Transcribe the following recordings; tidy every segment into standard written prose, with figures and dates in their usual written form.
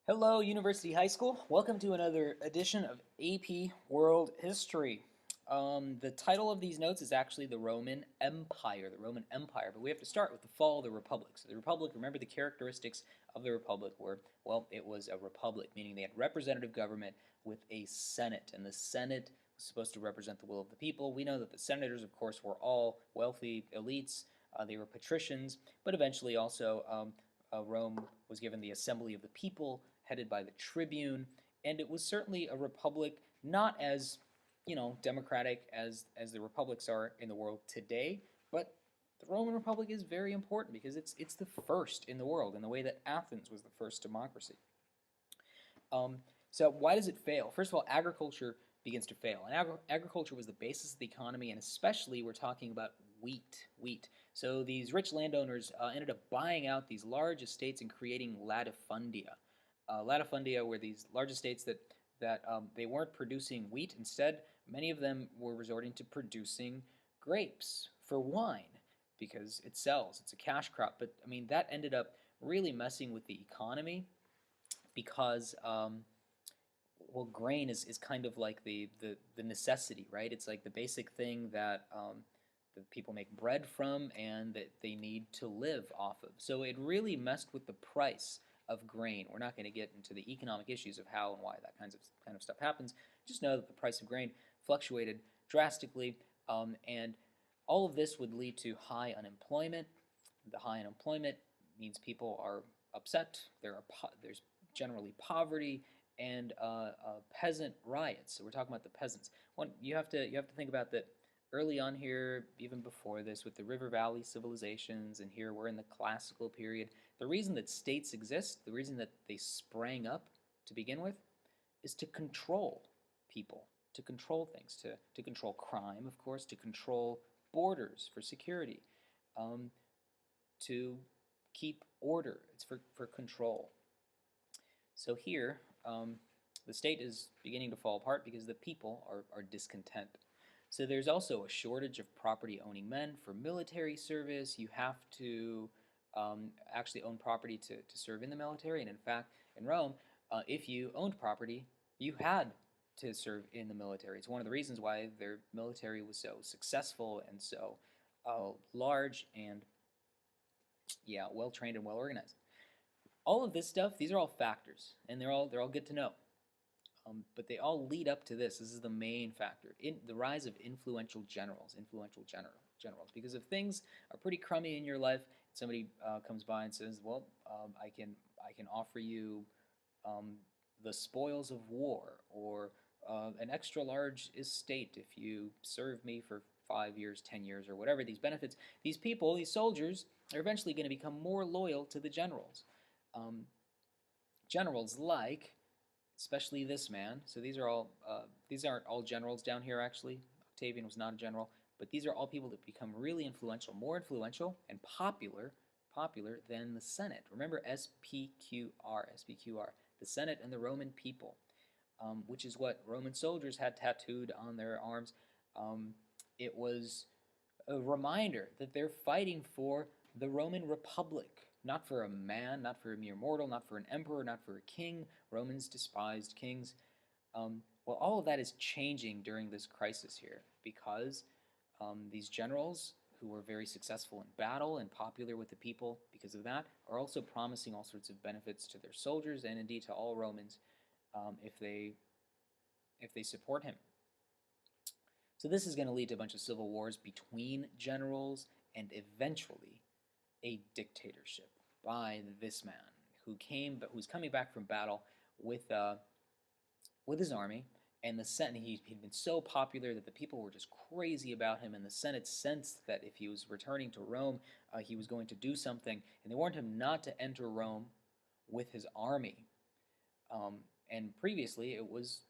Hello, University High School. Welcome to another edition of AP World History. The title of these notes is actually the Roman Empire, but we have to start with the fall of the Republic. So the Republic, remember the characteristics of the Republic were, well, it was a republic, meaning they had representative government with a Senate, and the Senate was supposed to represent the will of the people. We know that the senators, of course, were all wealthy elites. They were patricians, but eventually also Rome was given the assembly of the people, headed by the tribune, and it was certainly a republic not as democratic as the republics are in the world today, but the Roman Republic is very important because it's the first in the world in the way that Athens was the first democracy. So why does it fail? First of all, agriculture begins to fail, and agriculture was the basis of the economy, and especially we're talking about wheat. Wheat. So these rich landowners ended up buying out these large estates and creating latifundia. Latifundia were these large estates that they weren't producing wheat. Instead, many of them were resorting to producing grapes for wine because it sells. It's a cash crop. But I mean, that ended up really messing with the economy because well, grain is kind of like the necessity, right? It's like the basic thing that people make bread from and that they need to live off of. So it really messed with the price of grain. We're not going to get into the economic issues of how and why that kind of stuff happens. Just know that the price of grain fluctuated drastically, and all of this would lead to high unemployment. The high unemployment means people are upset. There's generally poverty and peasant riots. So we're talking about the peasants. You have to think about that early on here, even before this, with the River Valley civilizations, and here we're in the classical period. The reason that states exist, the reason that they sprang up to begin with, is to control people, to control things, to control crime, of course, to control borders for security, um, to keep order. It's for control. So here, the state is beginning to fall apart because the people are discontent. So there's also a shortage of property owning men for military service. You have to actually own property to serve in the military. And in fact, in Rome, if you owned property, you had to serve in the military. It's one of the reasons why their military was so successful and so large and, yeah, well trained and well organized. All of this stuff, these are all factors, and they're all good to know. But they all lead up to this. This is the main factor: the rise of influential generals. Because if things are pretty crummy in your life, somebody comes by and says, "Well, I can offer you um, the spoils of war, or an extra large estate if you serve me for 5 years, 10 years, or whatever these benefits." These people, these soldiers, are eventually going to become more loyal to the generals. Um, Generals like, especially this man. So these aren't all generals down here actually. Octavian was not a general, but these are all people that become really influential, more influential and popular than the Senate. Remember SPQR, the Senate and the Roman people, which is what Roman soldiers had tattooed on their arms. Um, it was a reminder that they're fighting for the Roman Republic, not for a man, not for a mere mortal, not for an emperor, not for a king. Romans despised kings. Well, all of that is changing during this crisis here because these generals who were very successful in battle and popular with the people because of that are also promising all sorts of benefits to their soldiers and indeed to all Romans if they support him. So this is going to lead to a bunch of civil wars between generals and eventually a dictatorship by this man who's coming back from battle with with his army, and the Senate. He'd been so popular that the people were just crazy about him, and the Senate sensed that if he was returning to Rome, he was going to do something, and they warned him not to enter Rome with his army. And previously, it was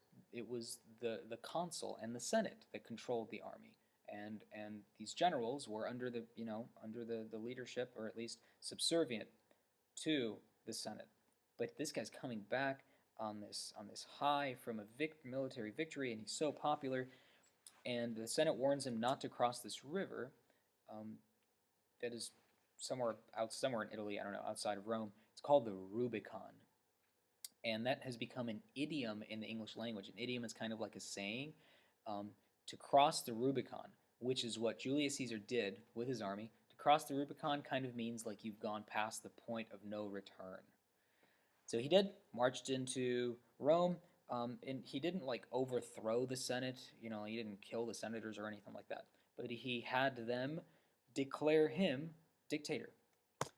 the consul and the Senate that controlled the army, and these generals were under the leadership, or at least subservient to the Senate. But this guy's coming back on this high from a military victory, and he's so popular, and the Senate warns him not to cross this river um, that is somewhere in Italy. I don't know, outside of Rome. It's called the Rubicon. and that has become an idiom in the English language. An idiom is kind of like a saying. Um, to cross the Rubicon, which is what Julius Caesar did with his army. To cross the Rubicon kind of means like you've gone past the point of no return. So he did, marched into Rome, and he didn't like overthrow the Senate. You know, he didn't kill the senators or anything like that. But he had them declare him dictator,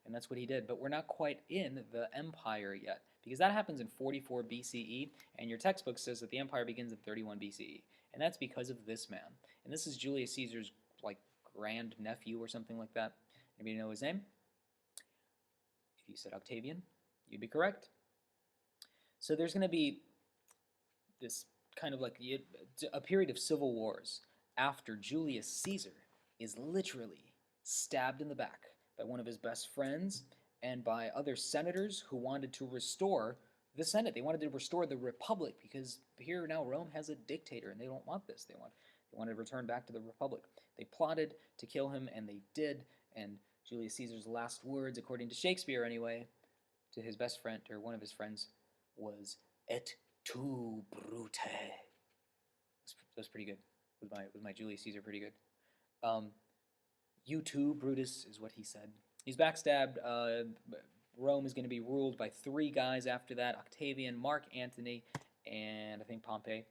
and that's what he did. But we're not quite in the empire yet, because that happens in 44 BCE, and your textbook says that the empire begins in 31 BCE, and that's because of this man. And this is Julius Caesar's like grand nephew or something like that. Anybody know his name? If you said Octavian, you'd be correct. So there's going to be this kind of like a period of civil wars after Julius Caesar is literally stabbed in the back by one of his best friends and by other senators who wanted to restore the Senate. They wanted to restore the Republic because here now Rome has a dictator and they don't want this. They want to return back to the Republic. They plotted to kill him and they did. And Julius Caesar's last words, according to Shakespeare anyway, to his best friend or one of his friends was "Et tu, Brute." That's pretty good. With my Julius Caesar, pretty good. You too, Brutus, is what he said. He's backstabbed. Rome is going to be ruled by three guys after that: Octavian, Mark Antony, and I think Pompey.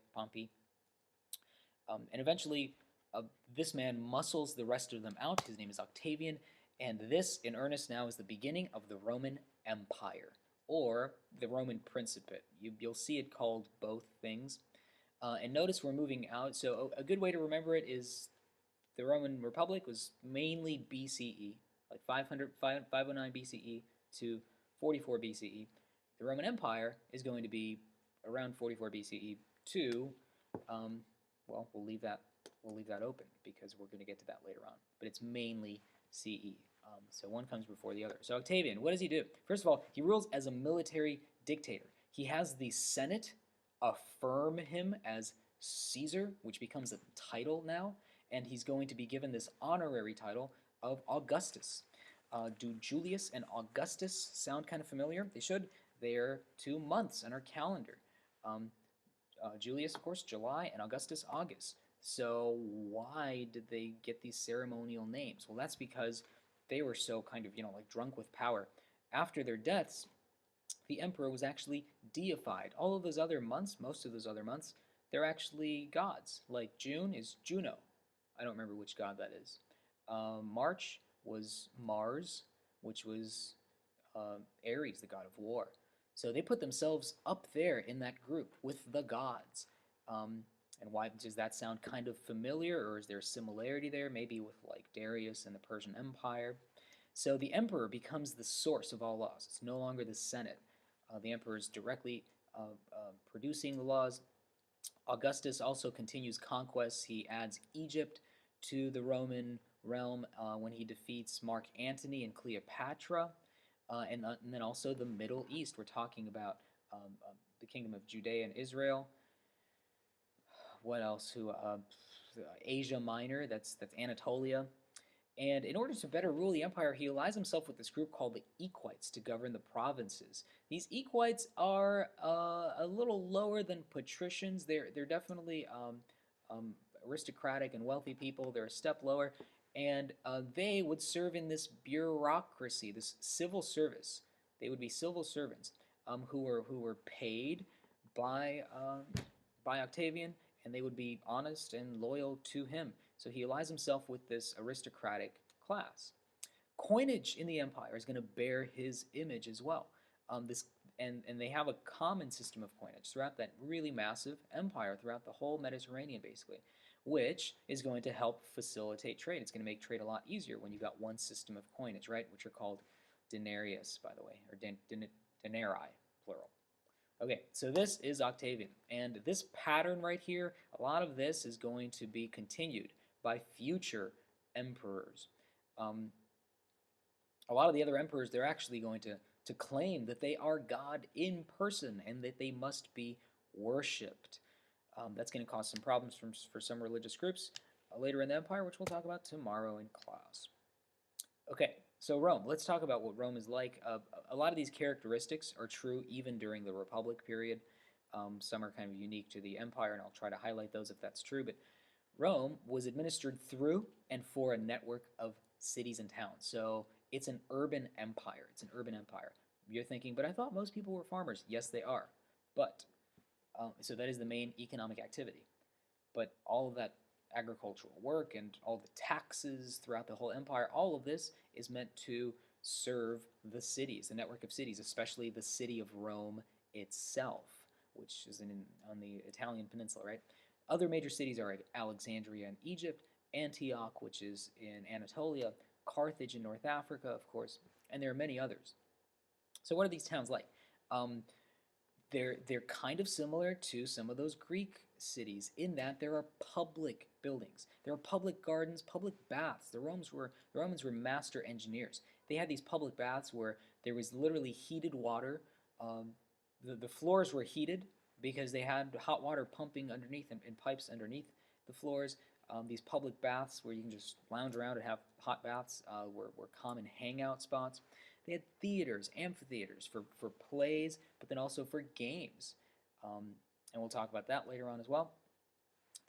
And eventually, this man muscles the rest of them out. His name is Octavian, and this, in earnest, now is the beginning of the Roman Empire, or the Roman Principate. You'll see it called both things. And notice we're moving out. So a good way to remember it is the Roman Republic was mainly BCE, like 509 BCE to 44 BCE. The Roman Empire is going to be around 44 BCE to, well, we'll leave that open because we're going to get to that later on. But it's mainly CE. So one comes before the other. So Octavian, what does he do? First of all, he rules as a military dictator. He has the Senate affirm him as Caesar, which becomes a title now, and he's going to be given this honorary title of Augustus. Do Julius and Augustus sound kind of familiar? They should. They're 2 months in our calendar. Julius, of course, July, and Augustus, August. So why did they get these ceremonial names? Well, that's because they were so kind of, like drunk with power. After their deaths, the emperor was actually deified. All of those other months, most of those other months, they're actually gods. Like June is Juno. I don't remember which god that is. March was Mars, which was Ares, the god of war. So they put themselves up there in that group with the gods. And why does that sound kind of familiar, or is there a similarity there? Maybe with like Darius and the Persian Empire. So the emperor becomes the source of all laws. It's no longer the Senate. The emperor is directly producing the laws. Augustus also continues conquests. He adds Egypt to the Roman realm when he defeats Mark Antony and Cleopatra. And then also the Middle East. We're talking about the kingdom of Judea and Israel. What else? Asia Minor, that's Anatolia. And in order to better rule the empire, he allies himself with this group called the Equites to govern the provinces. These Equites are a little lower than patricians. They're definitely aristocratic and wealthy people. They're a step lower, and they would serve in this bureaucracy, this civil service. They would be civil servants who were paid by Octavian, and they would be honest and loyal to him. So he allies himself with this aristocratic class. Coinage in the empire is going to bear his image as well. And they have a common system of coinage throughout that really massive empire, throughout the whole Mediterranean, basically, which is going to help facilitate trade. It's going to make trade a lot easier when you've got one system of coinage, right? Which are called denarius, by the way, or denarii, plural. Okay, so this is Octavian, and this pattern right here, a lot of this is going to be continued by future emperors. A lot of the other emperors, they're actually going to claim that they are God in person and that they must be worshipped. That's going to cause some problems for some religious groups later in the empire, which we'll talk about tomorrow in class. Okay, So Rome. Let's talk about what Rome is like. A lot of these characteristics are true even during the Republic period. Some are kind of unique to the empire, and I'll try to highlight those if that's true. But Rome was administered through and for a network of cities and towns. So it's an urban empire. It's an urban empire. You're thinking, but I thought most people were farmers. Yes, they are. But so that is the main economic activity. But all of that agricultural work and all the taxes throughout the whole empire, all of this is meant to serve the cities, the network of cities, especially the city of Rome itself, which is on the Italian peninsula, right? Other major cities are Alexandria in Egypt, Antioch, which is in Anatolia, Carthage in North Africa, of course, and there are many others. So what are these towns like? Um, they're kind of similar to some of those Greek cities in that there are public buildings, there are public gardens, public baths. The Romans were master engineers. They had these public baths where there was literally heated water. Um, the floors were heated because they had hot water pumping underneath in pipes underneath the floors. These public baths where you can just lounge around and have hot baths were common hangout spots. They had theaters, amphitheaters for plays, but then also for games. Um, and we'll talk about that later on as well.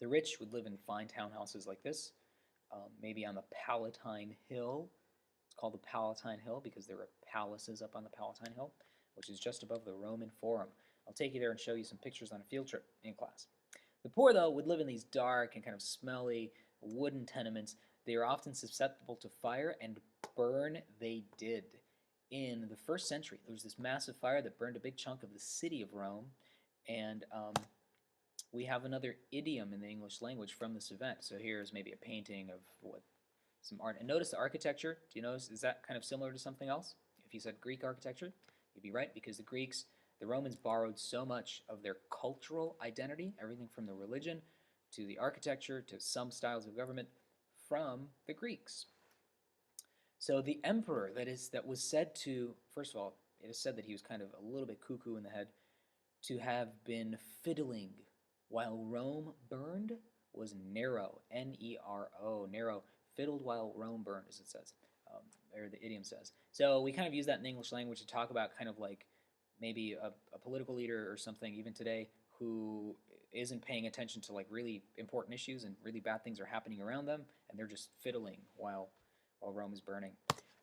The rich would live in fine townhouses like this, maybe on the Palatine Hill. It's called the Palatine Hill because there were palaces up on the Palatine Hill, which is just above the Roman Forum. I'll take you there and show you some pictures on a field trip in class. The poor, though, would live in these dark and kind of smelly wooden tenements. They are often susceptible to fire, and burn they did. In the first century, there was this massive fire that burned a big chunk of the city of Rome, and we have another idiom in the English language from this event. So here's maybe a painting of some art. And notice the architecture. Do you notice, is that kind of similar to something else? If you said Greek architecture, you'd be right, because the Romans borrowed so much of their cultural identity, everything from the religion to the architecture to some styles of government, from the Greeks. So the emperor that was said to, first of all, it is said that he was kind of a little bit cuckoo in the head, to have been fiddling while Rome burned was Nero, Nero. Nero fiddled while Rome burned, as it says, or the idiom says. So we kind of use that in the English language to talk about kind of like maybe a political leader or something, even today, who isn't paying attention to like really important issues and really bad things are happening around them, and they're just fiddling while Rome is burning.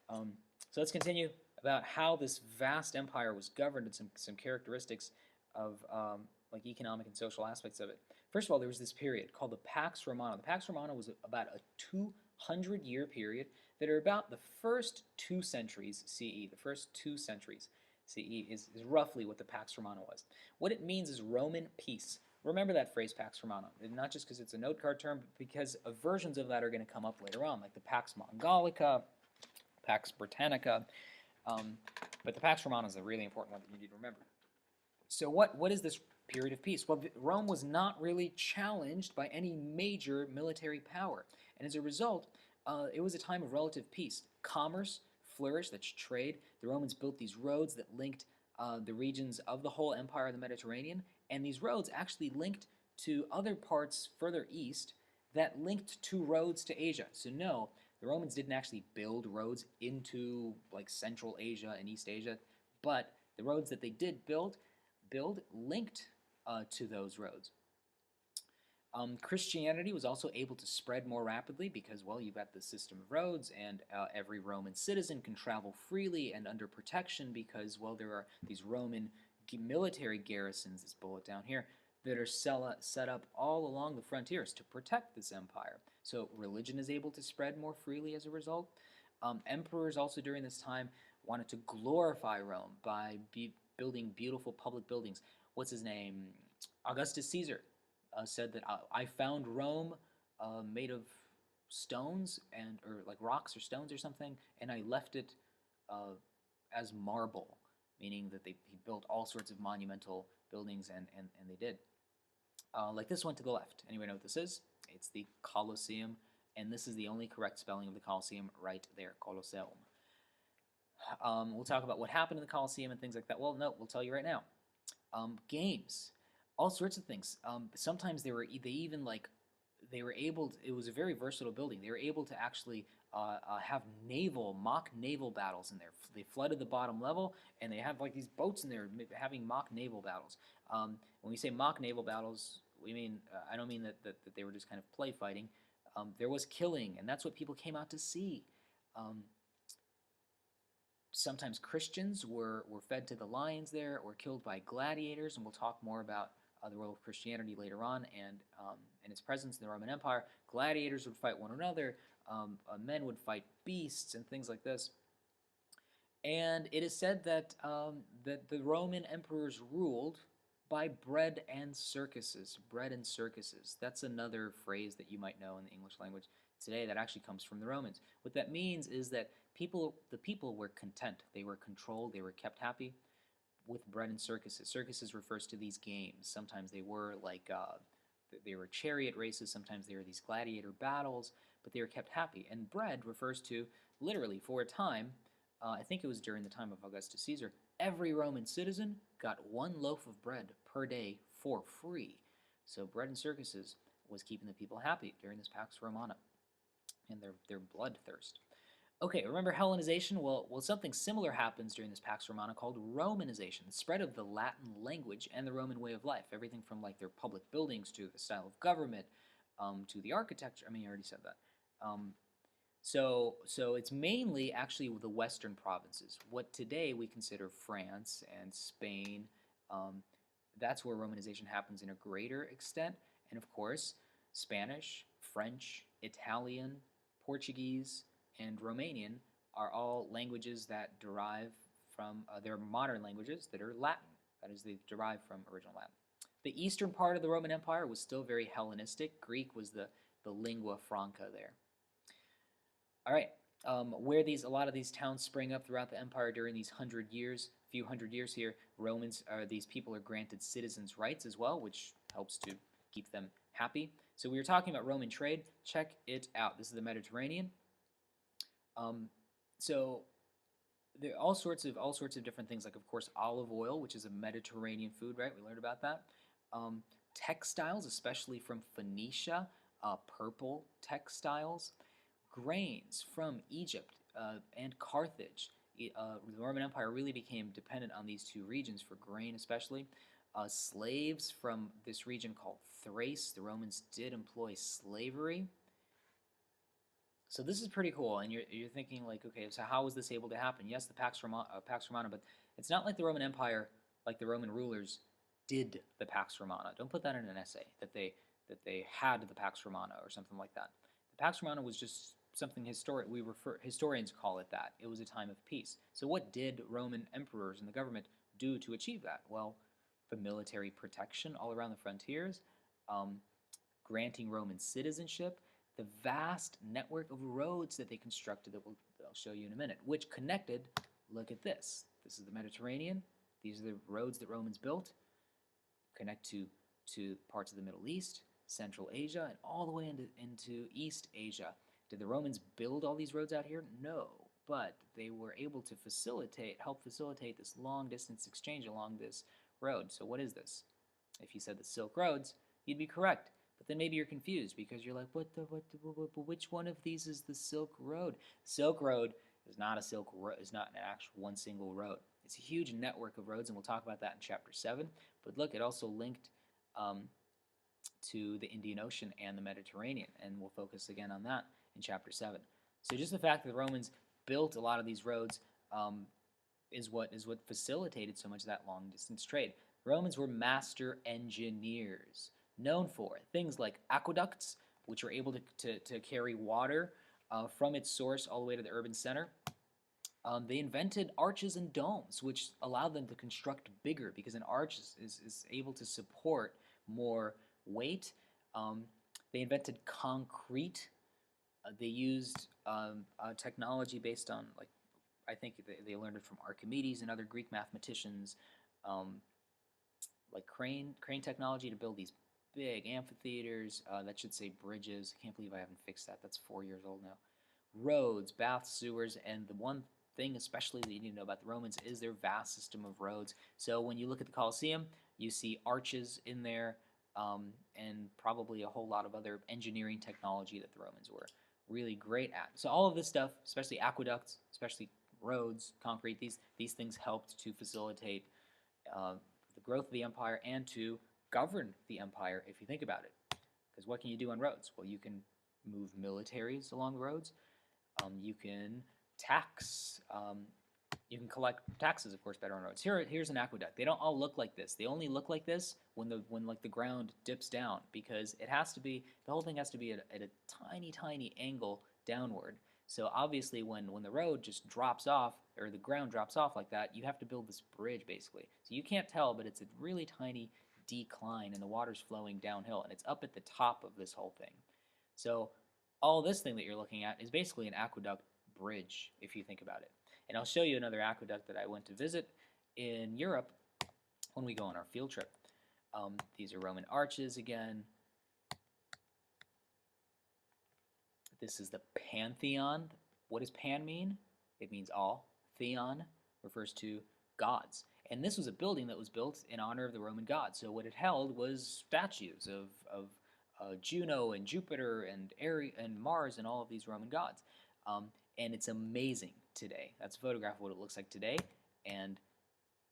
So let's continue about how this vast empire was governed and some characteristics of like economic and social aspects of it. First of all, there was this period called the Pax Romana. The Pax Romana was about a 200-year period that are about the first 2 centuries CE. The first 2 centuries CE is roughly what the Pax Romana was. What it means is Roman peace. Remember that phrase, Pax Romana, and not just because it's a note card term, but because versions of that are going to come up later on, like the Pax Mongolica, Pax Britannica. But the Pax Romana is a really important one that you need to remember. So what is this period of peace? Well, Rome was not really challenged by any major military power, and as a result, it was a time of relative peace. Commerce flourished, that's trade. The Romans built these roads that linked the regions of the whole empire of the Mediterranean, and these roads actually linked to other parts further east that linked to roads to Asia. So no, the Romans didn't actually build roads into like Central Asia and East Asia, but the roads that they did build linked to those roads. Christianity was also able to spread more rapidly because, well, you've got the system of roads, and every Roman citizen can travel freely and under protection because, well, there are these Roman military garrisons, this bullet down here, that are set up all along the frontiers to protect this empire. So religion is able to spread more freely as a result. Emperors also during this time wanted to glorify Rome by building beautiful public buildings. What's his name? Augustus Caesar said that I found Rome made of stones or like rocks or stones or something, and I left it as marble, meaning that he built all sorts of monumental buildings, and they did. Like this one to the left. Anybody know what this is? It's the Colosseum, and this is the only correct spelling of the Colosseum right there, Colosseum. We'll talk about what happened in the Colosseum and things like that. Well, no, we'll tell you right now. Games, all sorts of things. Sometimes they were able to, it was a very versatile building. They were able to actually have mock naval battles in there. They flooded the bottom level, and they have like these boats in there having mock naval battles. When we say mock naval battles, we mean I don't mean that they were just kind of play fighting. There was killing, and that's what people came out to see. Um, Sometimes Christians were fed to the lions there or killed by gladiators, and we'll talk more about the role of Christianity later on and its presence in the Roman Empire. Gladiators would fight one another, men would fight beasts and things like this. And it is said that the Roman emperors ruled by bread and circuses. Bread and circuses. That's another phrase that you might know in the English language today that actually comes from the Romans. What that means is that the people were content. They were controlled. They were kept happy with bread and circuses. Circuses refers to these games. Sometimes they were like they were chariot races. Sometimes they were these gladiator battles, but they were kept happy. And bread refers to literally for a time. I think it was during the time of Augustus Caesar. Every Roman citizen got one loaf of bread per day for free. So bread and circuses was keeping the people happy during this Pax Romana and their bloodthirst. Okay, remember Hellenization? Well, something similar happens during this Pax Romana called Romanization, the spread of the Latin language and the Roman way of life. Everything from like their public buildings to the style of government, to the architecture. I mean, I already said that. So it's mainly actually the Western provinces, what today we consider France and Spain. That's where Romanization happens in a greater extent, and of course, Spanish, French, Italian, Portuguese, and Romanian are all languages that derive from, they're modern languages that are Latin. That is, they derive from original Latin. The eastern part of the Roman Empire was still very Hellenistic. Greek was the lingua franca there. All right, where a lot of these towns sprang up throughout the empire during these few hundred years here, these people are granted citizens' rights as well, which helps to keep them happy. So we were talking about Roman trade. Check it out. This is the Mediterranean. So there are all sorts of different things, like of course olive oil, which is a Mediterranean food, right? We learned about that. Textiles, especially from Phoenicia, purple textiles. Grains from Egypt and Carthage. The Roman Empire really became dependent on these two regions for grain, especially. Slaves from this region called Thrace. The Romans did employ slavery. So this is pretty cool, and you're thinking like, okay, so how was this able to happen? Yes, the Pax Romana, but it's not like the Roman Empire, like the Roman rulers, did the Pax Romana. Don't put that in an essay that they had the Pax Romana or something like that. The Pax Romana was just something historians call it that. It was a time of peace. So what did Roman emperors and the government do to achieve that? Well, the military protection all around the frontiers, granting Roman citizenship, the vast network of roads that they constructed that I'll show you in a minute, which connected, look at this. This is the Mediterranean. These are the roads that Romans built, connect to parts of the Middle East, Central Asia, and all the way into East Asia. Did the Romans build all these roads out here? No, but they were able to help facilitate this long-distance exchange along this road. So what is this? If you said the Silk Roads, you'd be correct. But then maybe you're confused because you're like, which one of these is the Silk Road? Silk Road is not is not an actual one single road. It's a huge network of roads, and we'll talk about that in Chapter 7. But look, it also linked to the Indian Ocean and the Mediterranean, and we'll focus again on that in Chapter 7. So just the fact that the Romans built a lot of these roads is what facilitated so much of that long-distance trade. The Romans were master engineers, known for things like aqueducts, which were able to carry water from its source all the way to the urban center. They invented arches and domes, which allowed them to construct bigger because an arch is able to support more weight. They invented concrete. They used technology based on, like, I think they learned it from Archimedes and other Greek mathematicians, like crane technology to build these big amphitheaters. That should say bridges. I can't believe I haven't fixed that. That's 4 years old now. Roads, baths, sewers, and the one thing especially that you need to know about the Romans is their vast system of roads. So when you look at the Colosseum, you see arches in there, and probably a whole lot of other engineering technology that the Romans really great at. So all of this stuff, especially aqueducts, especially roads, concrete, these things helped to facilitate uh, the growth of the empire and to govern the empire, if you think about it. Because what can you do on roads? Well, you can move militaries along the roads. You can tax. You can collect taxes, of course, better on roads. Here's an aqueduct. They don't all look like this. They only look like this when like the ground dips down, because it has to be, the whole thing has to be at a tiny angle downward. So obviously, when the road just drops off, or the ground drops off like that, you have to build this bridge basically. So you can't tell, but it's a really tiny decline, and the water's flowing downhill, and it's up at the top of this whole thing. So all this thing that you're looking at is basically an aqueduct bridge, if you think about it. And I'll show you another aqueduct that I went to visit in Europe when we go on our field trip. These are Roman arches again. This is the Pantheon. What does pan mean? It means all. Theon refers to gods. And this was a building that was built in honor of the Roman gods. So what it held was statues of Juno and Jupiter and Ares and Mars and all of these Roman gods. And it's amazing today. That's a photograph of what it looks like today, and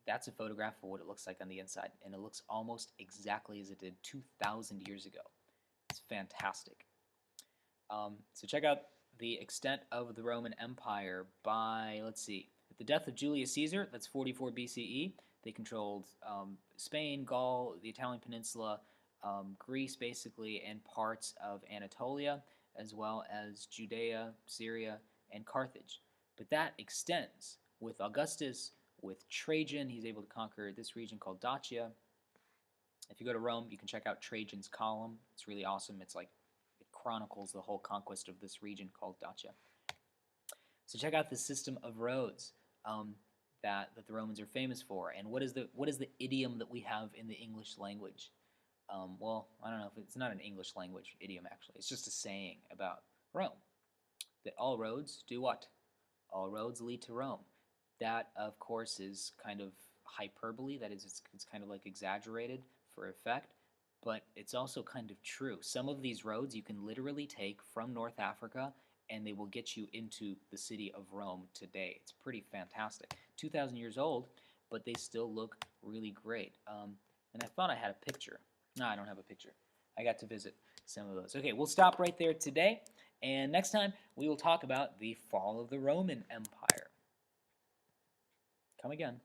that's a photograph of what it looks like on the inside. And it looks almost exactly as it did 2,000 years ago. It's fantastic. So check out the extent of the Roman Empire by, let's see, at the death of Julius Caesar, that's 44 BCE, they controlled Spain, Gaul, the Italian peninsula, Greece basically, and parts of Anatolia, as well as Judea, Syria, and Carthage. But that extends with Augustus, with Trajan. He's able to conquer this region called Dacia. If you go to Rome, you can check out Trajan's Column. It's really awesome. It's like, it chronicles the whole conquest of this region called Dacia. So check out the system of roads that the Romans are famous for. And what is the idiom that we have in the English language? Well, I don't know if it's not an English language idiom, actually. It's just a saying about Rome. That all roads do what? All roads lead to Rome. That, of course, is kind of hyperbole. That is, it's kind of like exaggerated for effect, but it's also kind of true. Some of these roads you can literally take from North Africa, and they will get you into the city of Rome today. It's pretty fantastic. 2,000 years old, but they still look really great. And I thought I had a picture. No, I don't have a picture. I got to visit some of those. Okay, we'll stop right there today. And next time, we will talk about the fall of the Roman Empire. Come again.